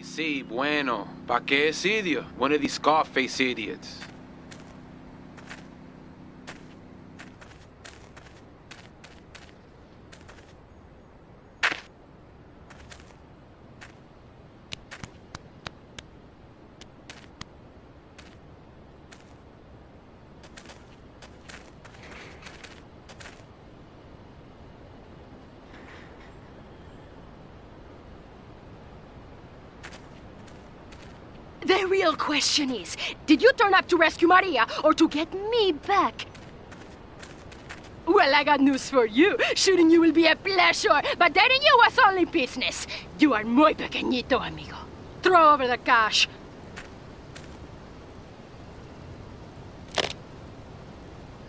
Sí, bueno. ¿Pa' qué es idiot? One of these Scarface idiots. The real question is, did you turn up to rescue Maria or to get me back? Well, I got news for you. Shooting you will be a pleasure, but dating you was only business. You are muy pequeñito, amigo. Throw over the cash.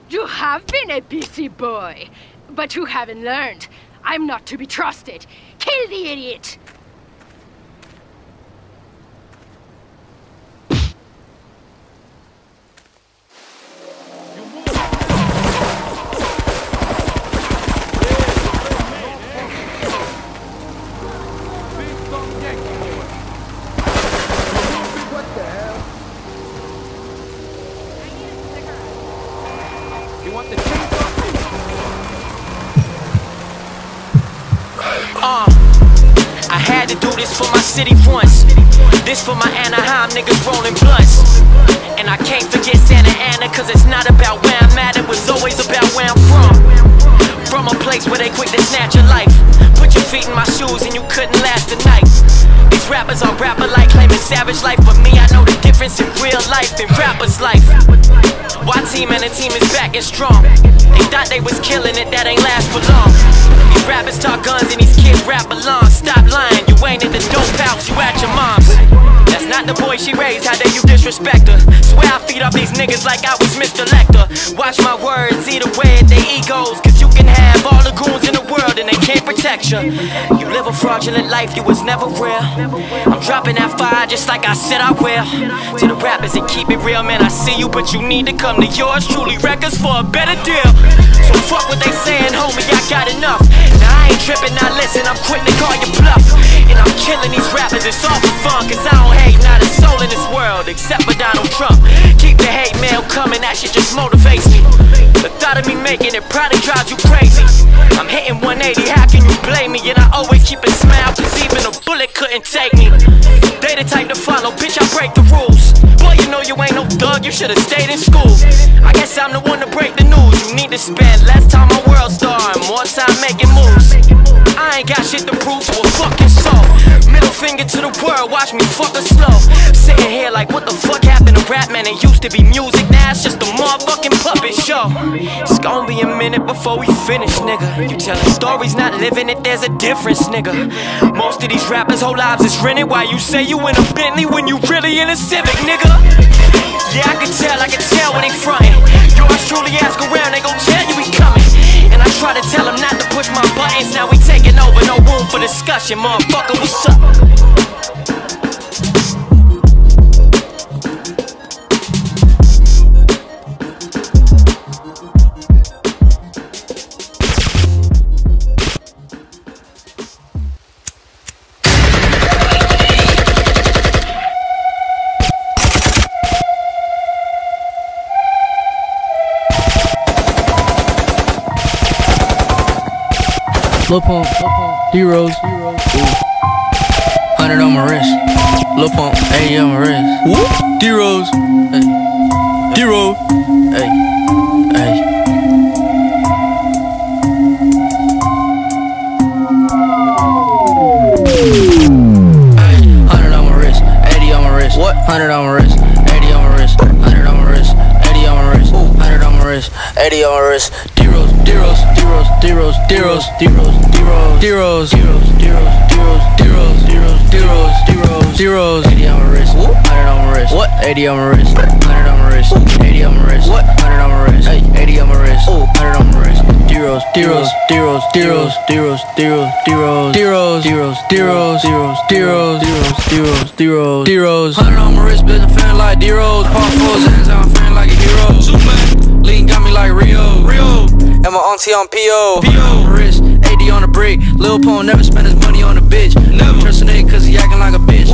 You have been a busy boy, but you haven't learned. I'm not to be trusted. Kill the idiot! I had to do this for my city once. This for my Anaheim niggas rolling blunts. And I can't forget Santa Ana, cause it's not about where I'm at, it was always about where I'm from. From a place where they quick to snatch your life. Put your feet in my shoes and you couldn't last the night. These rappers are rapper like claiming savage life, but me, I know the difference in real life and rapper's life. Why team and the team is back and strong. They thought they was killing it, that ain't last for long. These rappers talk guns and these kids rap along. Stop lying, you ain't in the dope house, you at your mom's. That's not the boy she raised, how dare you disrespect her. Swear I feed off these niggas like I was Mr. Lecter. Watch my words, either way at their egos, cause you can have all the goons in the world and they can't protect you. You live a fraudulent life, you was never real. I'm dropping that fire just like I said I will. To the rappers that keep it real, man, I see you, but you need to come to yours truly records for a better deal. So fuck what they saying, homie, I got enough. Now I ain't tripping, now listen, I'm quick to call you bluff. And I'm killing these rappers, it's all for fun, cause I don't hate not a soul in this world except for Donald Trump. Keep the hate mail coming, that shit just motivates me. The thought of me making it probably drives you crazy. I'm hitting 180, how can you blame me? And I always keep a smile, cause even a bullet couldn't take me. They the type to follow, bitch, I break the rules. Boy, you know you ain't no thug, you should've stayed in school. I guess I'm the one to break the news. You need to spend less time on World Star and more time making moves. I ain't got shit to prove to a fucking soul. Middle finger to the world, watch me fucking slow. Sitting here like what the fuck happened to rap, man? It used to be music, now it's just a motherfucking puppet show. It's gonna be a minute before we finish, nigga. You telling stories, not living it, there's a difference, nigga. Most of these rappers' whole lives is rented. Why you say you in a Bentley when you really in a Civic, nigga? Yeah, I can tell when they frontin'. Yours truly ask around, they gon' tell you we coming. And I try to tell them not to push my buttons. Now we taking over, no room for discussion, motherfucker, what's up? Lil Pump, D-Rose, 100 on my wrist. Lil Pump, 80 on my wrist. D-Rose, hey. D-Rose, hey, hey. 100 on my wrist, 80 on my wrist. What? 100 on my wrist, 80 on my wrist. 100 on my wrist, 80 on my wrist. 100 on my wrist, 80 on my wrist. D-Rose, D-Rose, D-Rose, D-Rose, D-Rose, D-Rose, D-Rose, D-Rose, D-Rose, D-Rose, D-Rose, D-Rose, D-Rose, D-Rose, 80 on my wrist, 100 on my wrist. What? 80 on my wrist, 100 on my wrist, 80 on my wrist. What? 100 on my wrist, 80 on my wrist, 100 on my wrist. D-Rose, D-Rose, D-Rose, D-Rose, D-Rose, D-Rose, D-Rose, D-Rose, D-Rose, D-Rose, D-Rose, D-Rose, D-Rose, D-Rose, 100 on my wrist, bitch, I'm feeling like D-Rose. Pop fours, hands out, I'm feeling like a hero. Superman, lean got me like Rio. And my auntie on P.O. P.O. Wrist, 80 on the brick. Lil Pump never spend his money on a bitch. Never trust a nigga cause he acting like a bitch.